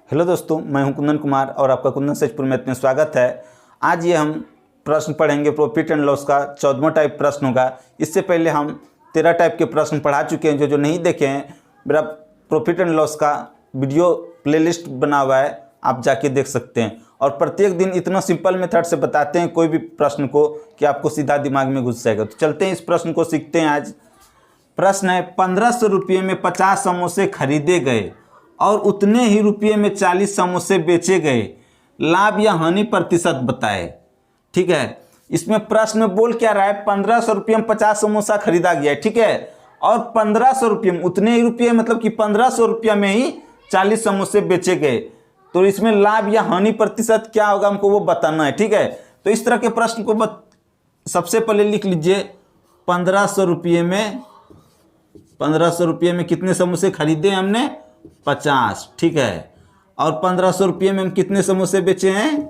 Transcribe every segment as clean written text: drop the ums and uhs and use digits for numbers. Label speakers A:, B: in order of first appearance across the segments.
A: Hello दोस्तों, मैं हूं कुंदन कुमार और आपका कुंदन सचपुर में स्वागत है। आज ये हम प्रश्न पढ़ेंगे प्रॉफिट एंड लॉस का 14वां टाइप प्रश्न होगा। इससे पहले हम 13 टाइप के प्रश्न पढ़ा चुके हैं। जो नहीं देखे हैं, मेरा प्रॉफिट एंड लॉस का वीडियो प्लेलिस्ट बना हुआ है, आप जाके देख सकते हैं। और प्रत्येक दिन इतना सिंपल मेथड से बताते हैं कोई भी प्रश्न को कि आपको सीधा दिमाग में घुस जाएगा। तो चलते हैं इस प्रश्न को सीखते हैं। आज प्रश्न है, 1500 रुपये में 50 समोसे खरीदे गए और उतने ही रुपये में 40 समोसे बेचे गए, लाभ या हानि प्रतिशत बताए। ठीक है, इसमें प्रश्न में बोल क्या रहा है, 1500 रुपये में 50 समोसा खरीदा गया है, ठीक है, और 1500 रुपये में उतने ही रुपये, मतलब कि 1500 रुपये में ही 40 समोसे बेचे गए। तो इसमें लाभ या हानि प्रतिशत क्या होगा, हमको वो बताना है। ठीक है, तो इस तरह के प्रश्न को सबसे पहले लिख लीजिए। 1500 रुपये में कितने समोसे खरीदे हमने, 50। ठीक है, और 1500 रुपये में हम कितने समोसे बेचे हैं,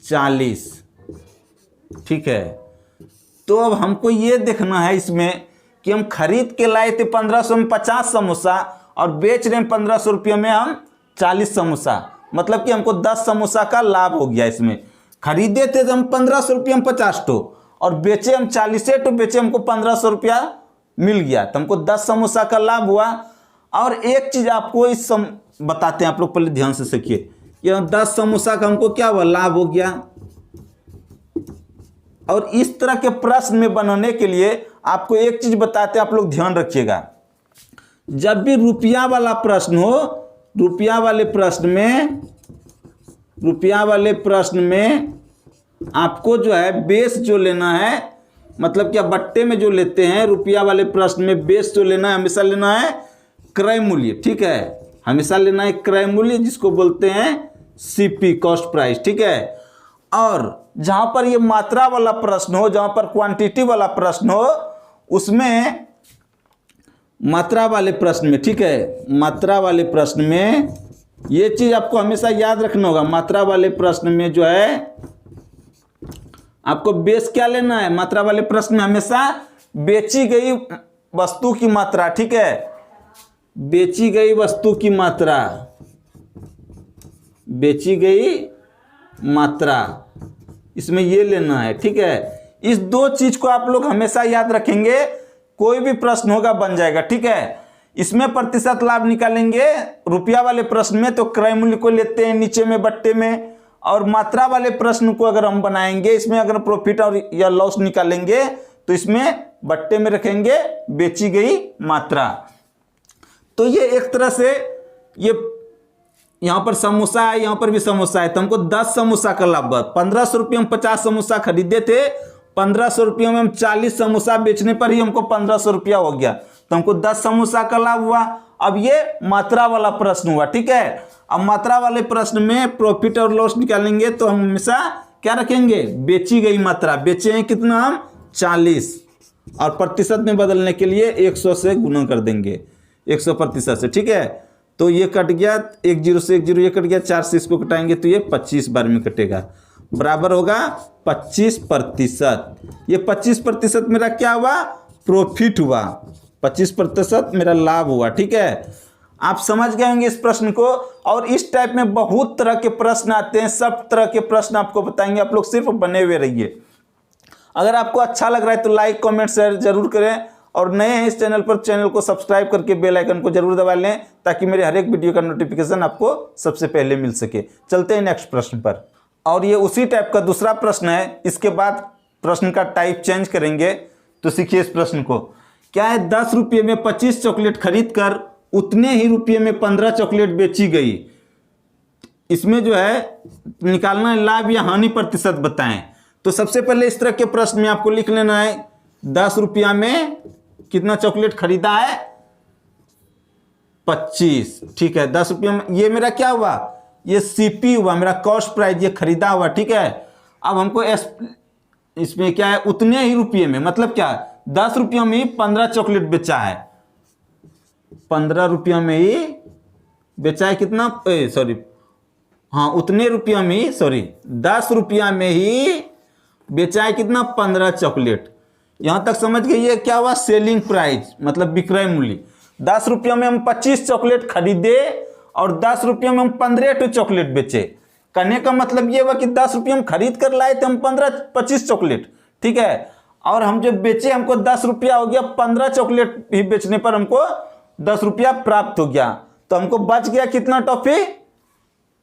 A: 40। ठीक है, तो अब हमको ये देखना है इसमें कि हम खरीद के लाए थे 1500 में 50 समोसा और बेच रहे हैं 1500 रुपये में हम 40 समोसा, मतलब कि हमको 10 समोसा का लाभ हो गया। इसमें खरीदे थे तो हम 1500 रुपये में 50 टो और बेचे हम 40 टो, बेचे हमको 1500 रुपया मिल गया, तो हमको 10 समोसा का लाभ हुआ। और एक चीज आपको बताते हैं, आप लोग पहले ध्यान से सीखिए। ये 10 समोसा का हमको क्या हुआ, लाभ हो गया। और इस तरह के प्रश्न में बनाने के लिए आपको एक चीज बताते हैं, आप लोग ध्यान रखिएगा। जब भी रुपया वाला प्रश्न हो, रुपया वाले प्रश्न में आपको जो है बेस जो लेना है, मतलब क्या बट्टे में जो लेते हैं, रुपया वाले प्रश्न में बेस जो लेना है, हमेशा लेना है क्रय मूल्य। ठीक है, हमेशा लेना है क्रय मूल्य, जिसको बोलते हैं सीपी, कॉस्ट प्राइस। ठीक है, और जहां पर ये मात्रा वाला प्रश्न हो, जहां पर क्वांटिटी वाला प्रश्न हो, उसमें मात्रा वाले प्रश्न में, ठीक है, मात्रा वाले प्रश्न में ये चीज आपको हमेशा याद रखना होगा। मात्रा वाले प्रश्न में जो है आपको बेस क्या लेना है, मात्रा वाले प्रश्न में हमेशा बेची गई वस्तु की मात्रा। ठीक है, बेची गई वस्तु की मात्रा, बेची गई मात्रा, इसमें ये लेना है। ठीक है, इस दो चीज को आप लोग हमेशा याद रखेंगे, कोई भी प्रश्न होगा बन जाएगा। ठीक है, इसमें प्रतिशत लाभ निकालेंगे रुपया वाले प्रश्न में, तो क्रय मूल्य को लेते हैं नीचे में बट्टे में, और मात्रा वाले प्रश्न को अगर हम बनाएंगे, इसमें अगर प्रॉफिट और या लॉस निकालेंगे तो इसमें बट्टे में रखेंगे बेची गई मात्रा। तो ये एक तरह से, ये यहां पर समोसा है, यहां पर भी समोसा है, तो हमको 10 समोसा का लाभ। 1500 रुपये में 50 समोसा खरीदे थे, 1500 रुपये में हम 40 समोसा बेचने पर ही हमको 1500 रुपया हो गया, तो हमको 10 समोसा का लाभ हुआ। अब ये मात्रा वाला प्रश्न हुआ। ठीक है, अब मात्रा वाले प्रश्न में प्रॉफिट और लॉस निकालेंगे तो हम हमेशा क्या रखेंगे, बेची गई मात्रा। बेचे हैं कितना हम, 40, और प्रतिशत में बदलने के लिए 100 से गुना कर देंगे, 100% से। ठीक है, तो ये कट गया, 1 0 से 1 0 ये कट गया, 4 से इसको कटाएंगे तो ये 25 बार में कटेगा, बराबर होगा 25%। ये 25% मेरा क्या हुआ, प्रॉफिट हुआ, 25% मेरा लाभ हुआ। ठीक है, आप समझ गए होंगे इस प्रश्न को। और इस टाइप में बहुत तरह के प्रश्न आते हैं, सब तरह के प्रश्न आपको बताएंगे, आप लोग सिर्फ बने हुए रहिए। अगर आपको अच्छा लग रहा है तो लाइक कमेंट शेयर जरूर करें, और नए हैं इस चैनल पर, चैनल को सब्सक्राइब करके बेल आइकन को जरूर दबा लें, ताकि मेरे हर एक वीडियो का नोटिफिकेशन आपको सबसे पहले मिल सके। चलते हैं नेक्स्ट प्रश्न पर, और ये उसी टाइप का दूसरा प्रश्न है। इसके बाद प्रश्न का टाइप चेंज करेंगे, तो सीखिए इस प्रश्न को। क्या है, 10 रुपये में 25 चॉकलेट खरीद कर उतने ही रुपये में 15 चॉकलेट बेची गई। इसमें जो है निकालना है लाभ या हानि प्रतिशत बताएं। तो सबसे पहले इस तरह के प्रश्न में आपको लिख लेना है, 10 रुपया में कितना चॉकलेट खरीदा है, 25। ठीक है, 10 रुपये में ये मेरा क्या हुआ, ये सीपी हुआ, मेरा कॉस्ट प्राइस, ये खरीदा हुआ। ठीक है, अब हमको इसमें क्या है, उतने ही रुपये में, मतलब क्या, 10 रुपये में ही 15 चॉकलेट बेचा है, 15 रुपया में ही बेचा है कितना, सॉरी, हाँ उतने रुपया में ही, सॉरी 10 रुपया में ही बेचा है कितना, 15 चॉकलेट। यहां तक समझ गए, ये क्या हुआ, सेलिंग प्राइस, मतलब विक्रय मूल्य। 10 रुपया में हम 25 चॉकलेट खरीदे और 10 रुपये में हम 15 टू चॉकलेट बेचे। कहने का मतलब ये हुआ कि 10 रुपये हम खरीद कर लाए थे हम 25 चॉकलेट, ठीक है, और हम जब बेचे हमको 10 रुपया हो गया, 15 चॉकलेट भी बेचने पर हमको 10 रुपया प्राप्त हो गया। तो हमको बच गया कितना टॉफी?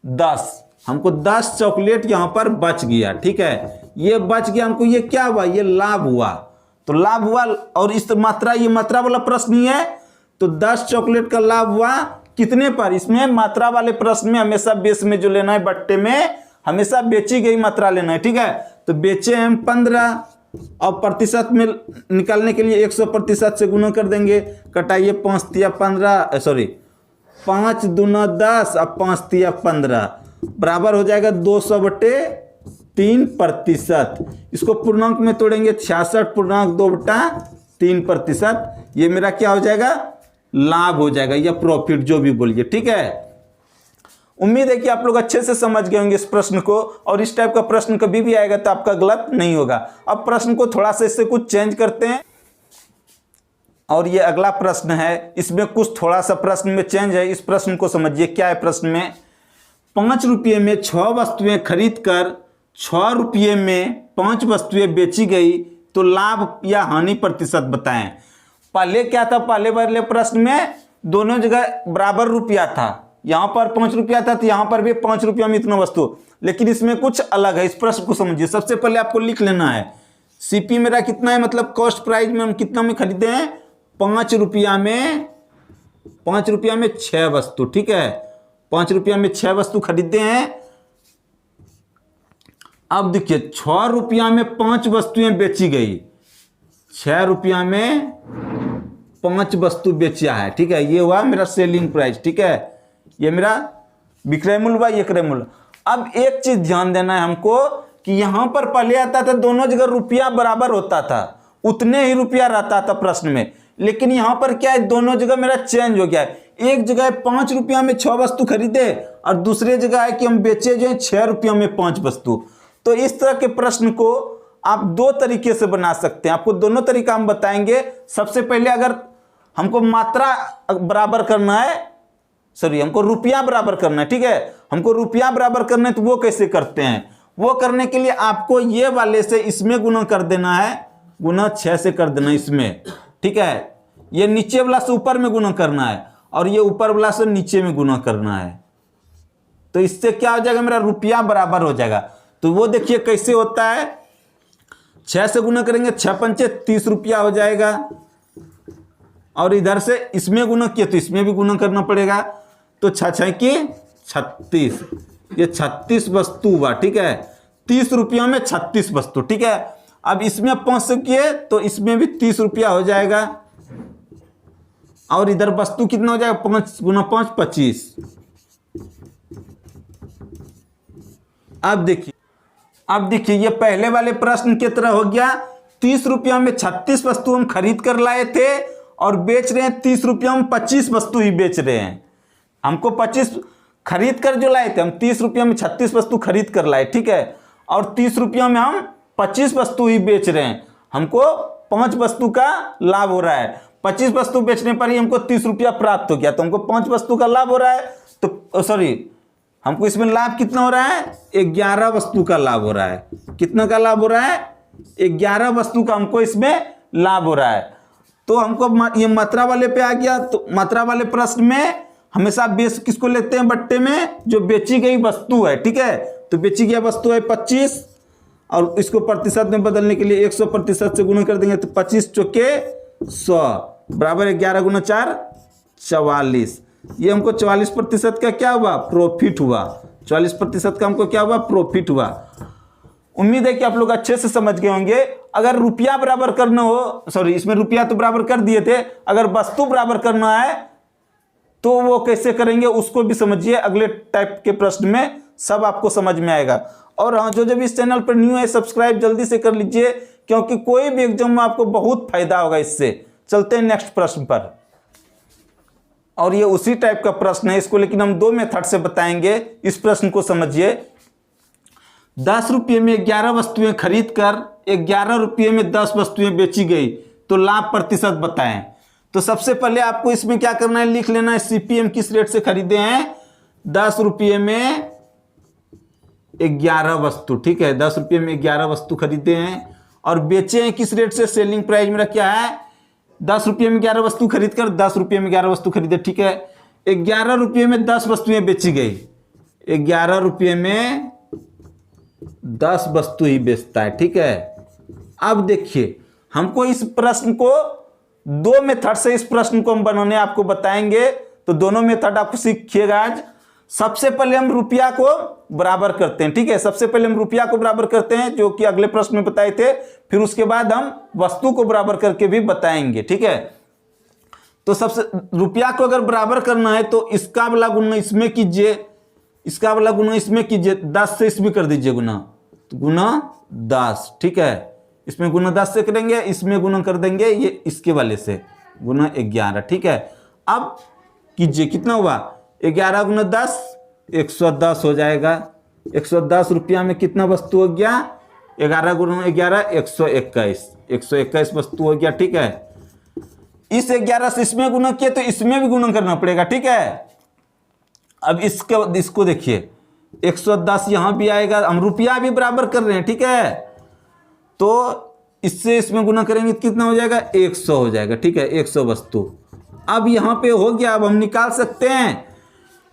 A: 10। हमको 10 चॉकलेट यहां पर बच गया, ठीक है, ये बच गया हमको। ये क्या हुआ? ये लाभ हुआ। तो लाभ हुआ, और इस मात्रा, ये मात्रा वाला प्रश्न ही है, तो 10 चॉकलेट का लाभ हुआ कितने पर? इसमें मात्रा वाले प्रश्न में हमेशा बेस में जो लेना है, बट्टे में हमेशा बेची गई मात्रा लेना है, ठीक है। तो बेचे हम 15 और प्रतिशत में निकालने के लिए 100% से गुना कर देंगे। कटाइए 5 तिया 15, सॉरी 5 दूना 10 और 5 तिया 15 बराबर हो जाएगा 200/3%। इसको पूर्णांक में तोड़ेंगे 66.2/3%। ये मेरा क्या हो जाएगा? लाभ हो जाएगा या प्रॉफिट, जो भी बोलिए, ठीक है। उम्मीद है कि आप लोग अच्छे से समझ गए होंगे इस प्रश्न को, और इस टाइप का प्रश्न कभी भी आएगा तो आपका गलत नहीं होगा। अब प्रश्न को थोड़ा सा इससे कुछ चेंज करते हैं, और ये अगला प्रश्न है, इसमें कुछ थोड़ा सा प्रश्न में चेंज है। इस प्रश्न को समझिए क्या है। प्रश्न में 5 रुपये में 6 वस्तुएं खरीद कर 6 रुपये में 5 वस्तुएं बेची गई, तो लाभ या हानि प्रतिशत बताएं। पहले क्या था? पहले वाले प्रश्न में दोनों जगह बराबर रुपया था, यहां पर 5 रुपया था तो यहां पर भी 5 रुपया में इतना वस्तु, लेकिन इसमें कुछ अलग है। इस प्रश्न को समझिए। सबसे पहले आपको लिख लेना है सीपी मेरा कितना है, मतलब कॉस्ट प्राइस में हम कितना में खरीदे हैं? 5 रुपया में 6 वस्तु, ठीक है, 5 रुपया में 6 वस्तु खरीदे हैं। अब देखिए 6 रुपया में 5 वस्तुएं बेची गई, 6 रुपया में 5 वस्तु बेचा है, ठीक है, ये हुआ मेरा सेलिंग प्राइस, ठीक है, ये मेरा विक्रय मूल्य हुआ, ये क्रय मूल्य। अब एक चीज ध्यान देना है हमको कि यहां पर पहले आता था दोनों जगह रुपया बराबर होता था, उतने ही रुपया रहता था प्रश्न में, लेकिन यहां पर क्या है, दोनों जगह मेरा चेंज हो गया है। एक जगह 5 रुपया में 6 वस्तु खरीदे और दूसरे जगह है कि हम बेचे जो है 6 रुपया में 5 वस्तु। तो इस तरह के प्रश्न को आप 2 तरीके से बना सकते हैं। आपको दोनों तरीका हम बताएंगे। सबसे पहले अगर हमको मात्रा बराबर करना है, सॉरी हमको रुपया बराबर करना है, ठीक है, हमको रुपया बराबर करना है, तो वो कैसे करते हैं? वो करने के लिए आपको ये वाले से इसमें गुना कर देना है, गुना 6 से कर देना इसमें, ठीक है, ये नीचे वाला से ऊपर में गुना करना है और ये ऊपर वाला से नीचे में गुना करना है। तो इससे क्या हो जाएगा? मेरा रुपया बराबर हो जाएगा। तो वो देखिए कैसे होता है। 6 से गुना करेंगे, 6 पंचे 30 रुपया हो जाएगा, और इधर से इसमें गुना किया तो इसमें भी गुना करना पड़ेगा, तो 6 की 36, ये 36 वस्तु हुआ, ठीक है, 30 रुपया में 36 वस्तु, ठीक है। अब इसमें 5 से किए तो इसमें भी 30 रुपया हो जाएगा, और इधर वस्तु कितना हो जाएगा? 5 गुना 5 25। अब देखिए ये पहले वाले प्रश्न की तरह हो गया। 30 रुपया में 36 वस्तु हम खरीद कर लाए थे और बेच रहे हैं 30 रुपया में 25 वस्तु ही बेच रहे हैं। हमको 25 खरीद कर जो लाए थे, हम 30 रुपया में 36 वस्तु खरीद कर लाए, ठीक है, और 30 रुपया में हम 25 वस्तु ही बेच रहे हैं। हमको 5 वस्तु का लाभ हो रहा है। 25 वस्तु बेचने पर ही हमको 30 रुपया प्राप्त हो गया, तो हमको 5 वस्तु का लाभ हो रहा है। तो सॉरी, हमको इसमें लाभ कितना हो रहा है? 11 वस्तु का लाभ हो रहा है। कितना का लाभ हो रहा है? 11 वस्तु का हमको इसमें लाभ हो रहा है। तो हमको ये मात्रा वाले पे आ गया। तो मात्रा वाले प्रश्न में हमेशा बेस किसको लेते हैं? बट्टे में जो बेची गई वस्तु है, ठीक है, तो बेची गई वस्तु है 25, और इसको प्रतिशत में बदलने के लिए 100% से गुना कर देंगे, तो 25 चौके 100 बराबर 11 गुना 4 44। ये हमको 44% का क्या हुआ? प्रॉफिट हुआ। 44% का हमको क्या हुआ? प्रॉफिट हुआ। उम्मीद है कि आप लोग अच्छे से समझ गए होंगे। अगर रुपया बराबर करना हो, सॉरी इसमें रुपया तो बराबर कर दिए थे, अगर वस्तु बराबर करना है तो वो कैसे करेंगे उसको भी समझिए। अगले टाइप के प्रश्न में सब आपको समझ में आएगा। और हाँ, जो जब इस चैनल पर न्यू है सब्सक्राइब जल्दी से कर लीजिए, क्योंकि कोई भी एग्जाम में आपको बहुत फायदा होगा इससे। चलते हैं नेक्स्ट प्रश्न पर, और ये उसी टाइप का प्रश्न है, इसको लेकिन हम 2 मेथड से बताएंगे। इस प्रश्न को समझिए। 10 रुपये में 11 वस्तुएं खरीद कर 11 रुपये में 10 वस्तुएं बेची गई, तो लाभ प्रतिशत बताएं। तो सबसे पहले आपको इसमें क्या करना है? लिख लेना है सीपीएम किस रेट से खरीदे हैं, 10 रुपये में 11 वस्तु, ठीक है, 10 रुपये में 11 वस्तु खरीदे हैं और बेचे हैं किस रेट से, सेलिंग प्राइस मेरा क्या है, 10 रुपये में 11 वस्तु खरीद कर 10 रुपये में 11 वस्तु खरीदे, ठीक है। 11 रुपये में 10 वस्तुएं बेची गई, 11 रुपये में 10 वस्तु ही बेचता है, ठीक है। अब देखिए हमको इस प्रश्न को दो मेथड से इस प्रश्न को हम बनाने आपको बताएंगे, तो दोनों मेथड आपको सीखिएगा आज। सबसे पहले हम रुपया को बराबर करते हैं, ठीक है, सबसे पहले हम रुपया को बराबर करते हैं जो कि अगले प्रश्न में बताए थे, फिर उसके बाद हम वस्तु को बराबर करके भी बताएंगे, ठीक है। तो सबसे रुपया को अगर बराबर करना है तो इसका वाला गुना इसमें कीजिए, इसका वाला गुना इसमें कीजिए, 10 से इसमें कर दीजिए गुना, तो गुना 10, ठीक है। इसमें गुना 10 से करेंगे, इसमें गुना कर देंगे ये इसके वाले से, गुना 11, ठीक है। अब कीजिए कितना हुआ, 11 गुना 10 110 हो जाएगा। 110 रुपया में कितना वस्तु हो गया, 11 गुना 11 121 वस्तु हो गया, ठीक है। इस 11 से इसमें गुना किए तो इसमें भी गुना करना पड़ेगा, ठीक है। अब इसको देखिए 110 यहां भी आएगा, हम रुपया भी बराबर कर रहे हैं, ठीक है। तो इससे इसमें गुना करेंगे कितना हो जाएगा, 100 हो जाएगा, ठीक है, 100 वस्तु। अब यहां पे हो गया, अब हम निकाल सकते हैं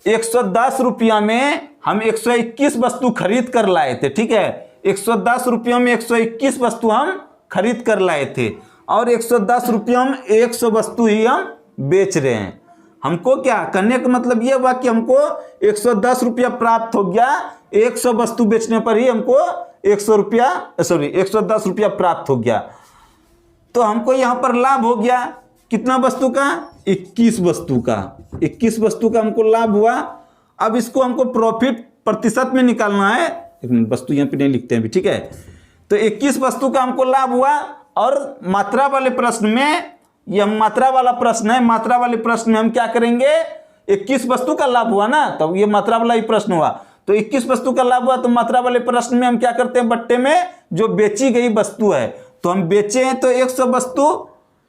A: 110 रुपया में हम 121 वस्तु खरीद कर लाए थे, ठीक है। 110 रुपयों में 121 वस्तु हम खरीद कर लाए थे और 110 रुपयों में 100 वस्तु ही हम बेच रहे हैं। हमको क्या करने का मतलब ये हुआ कि हमको 110 रुपया प्राप्त हो गया, 100 वस्तु बेचने पर ही हमको 110 रुपया प्राप्त हो गया। तो हमको यहां पर लाभ हो गया कितना वस्तु का, 21 वस्तु का, 21 वस्तु का हमको लाभ हुआ। अब इसको हमको प्रॉफिट प्रतिशत में निकालना है, एक मिनट, वस्तु यहां पे नहीं लिखते हैं भी, ठीक है। तो 21 वस्तु का हमको लाभ हुआ और मात्रा वाले प्रश्न में, यह मात्रा वाला प्रश्न है, मात्रा वाले प्रश्न में हम क्या करेंगे, 21 वस्तु का लाभ हुआ ना, तब ये मात्रा वाला ही प्रश्न हुआ, तो 21 वस्तु का लाभ हुआ, तो मात्रा वाले प्रश्न में हम क्या करते हैं, बट्टे में जो बेची गई वस्तु है, तो हम बेचे हैं तो 100 वस्तु,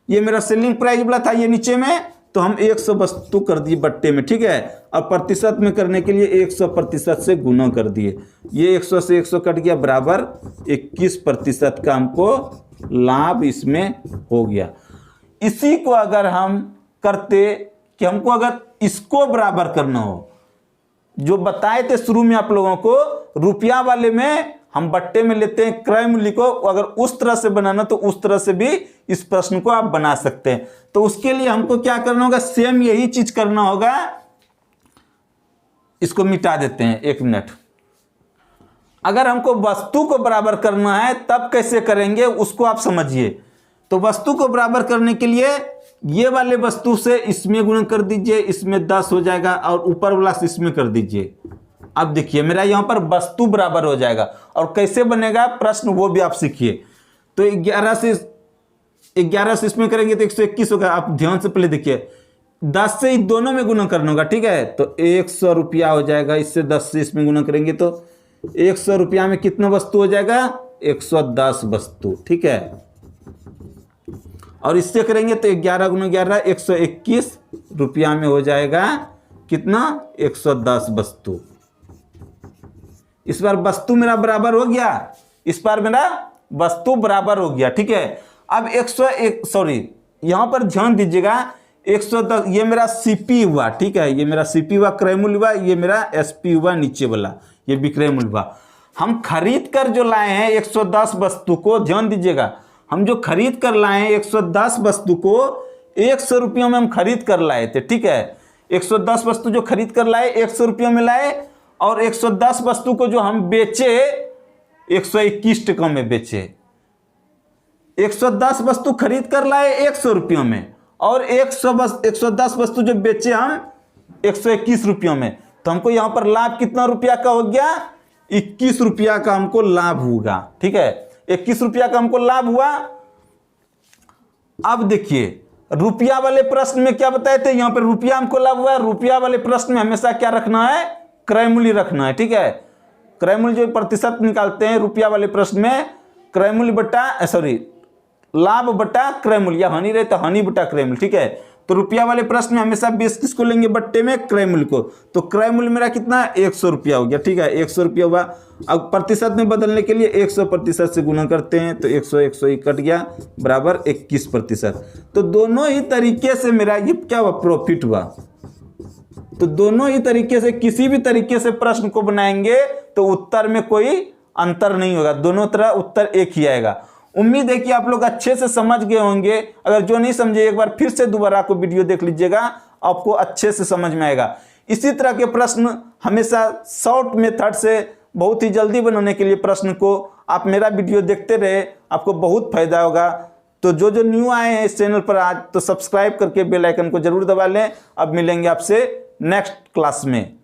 A: ये मेरा सेलिंग प्राइस वाला था ये नीचे में, तो हम 100 वस्तु कर दिए बट्टे में, ठीक है। और प्रतिशत में करने के लिए 100% से गुना कर दिए, ये 100 से 100 कट गया, बराबर 21% का हमको लाभ इसमें हो गया। इसी को अगर हम करते कि हमको अगर इसको बराबर करना हो, जो बताए थे शुरू में आप लोगों को, रुपया वाले में हम बट्टे में लेते हैं क्रय मूल्य को, अगर उस तरह से बनाना तो उस तरह से भी इस प्रश्न को आप बना सकते हैं। तो उसके लिए हमको क्या करना होगा, सेम यही चीज करना होगा। इसको मिटा देते हैं, 1 मिनट। अगर हमको वस्तु को बराबर करना है तब कैसे करेंगे उसको आप समझिए। तो वस्तु को बराबर करने के लिए ये वाले वस्तु से इसमें गुणा कर दीजिए, इसमें 10 हो जाएगा, और ऊपर वाला से इसमें कर दीजिए। अब देखिए मेरा यहाँ पर वस्तु बराबर हो जाएगा, और कैसे बनेगा प्रश्न वो भी आप सीखिए। तो 11 से इसमें करेंगे तो 121 होगा। आप ध्यान से पहले देखिए, 10 से दोनों में गुना करना होगा, ठीक है। तो 100 रुपया हो जाएगा, इससे 10 से इसमें गुना करेंगे तो 100 रुपया में कितना वस्तु हो जाएगा, 110 वस्तु, ठीक है। और इससे करेंगे तो 11 गुना 11 121 रुपया में हो जाएगा कितना, 110 वस्तु। इस बार वस्तु मेरा बराबर हो गया, इस बार मेरा वस्तु बराबर हो गया, ठीक है। अब 101 यहां पर ध्यान दीजिएगा, 110 ये मेरा सीपी हुआ, ठीक है, ये मेरा सीपी हुआ, क्रय मूल्य हुआ, ये मेरा एसपी हुआ नीचे वाला, ये विक्रय मूल्य हुआ। हम खरीद कर जो लाए हैं 110 वस्तु को, ध्यान दीजिएगा, हम जो खरीद कर लाए हैं 110 वस्तु को 100 रुपयों में हम खरीद कर लाए थे, ठीक है। 110 वस्तु जो खरीद कर लाए 100 रुपयों में लाए, और 110 वस्तु को जो हम बेचे 121 टका में बेचे। 110 वस्तु खरीद कर लाए 100 रुपयों में, और 110 वस्तु जो बेचे हम 121 रुपयों में। तो हमको यहां पर लाभ कितना रुपया का हो गया, 21 रुपया का हमको लाभ होगा, ठीक है। 21 रुपया का हमको लाभ हुआ। अब देखिए रुपया वाले प्रश्न में क्या बताए थे, यहां पर रुपया हमको लाभ हुआ। रुपया वाले प्रश्न में हमेशा क्या रखना है, क्रय मूल्य रखना है, ठीक है। क्रय मूल्य जो प्रतिशत निकालते हैं रुपया वाले प्रश्न में, क्रय मूल्य बटा लाभ बटा क्रय मूल्य, या हानि रहे तो हानि बटा क्रय मूल्य, ठीक है। तो रुपया वाले प्रश्न में हमेशा बेस किसको लेंगे, बट्टे में क्रय मूल्य को। तो क्रय मूल्य मेरा कितना है, 100 रुपया हो गया, ठीक है, 100 रुपया हुआ। अब प्रतिशत में बदलने के लिए 100% से गुना करते हैं, तो 100 ही कट गया बराबर 21%। तो दोनों ही तरीके से मेरा ये क्या हुआ, प्रॉफिट हुआ। तो दोनों ही तरीके से किसी भी तरीके से प्रश्न को बनाएंगे तो उत्तर में कोई अंतर नहीं होगा, दोनों तरह उत्तर एक ही आएगा। उम्मीद है कि आप लोग अच्छे से समझ गए होंगे। अगर जो नहीं समझे एक बार फिर से दोबारा को वीडियो देख लीजिएगा, आपको अच्छे से समझ में आएगा। इसी तरह के प्रश्न हमेशा शॉर्ट मेथड से बहुत ही जल्दी बनाने के लिए प्रश्न को आप मेरा वीडियो देखते रहे, आपको बहुत फायदा होगा। तो जो जो न्यू आए हैं इस चैनल पर आज, तो सब्सक्राइब करके बेल आइकन को जरूर दबा लें। अब मिलेंगे आपसे नेक्स्ट क्लास में।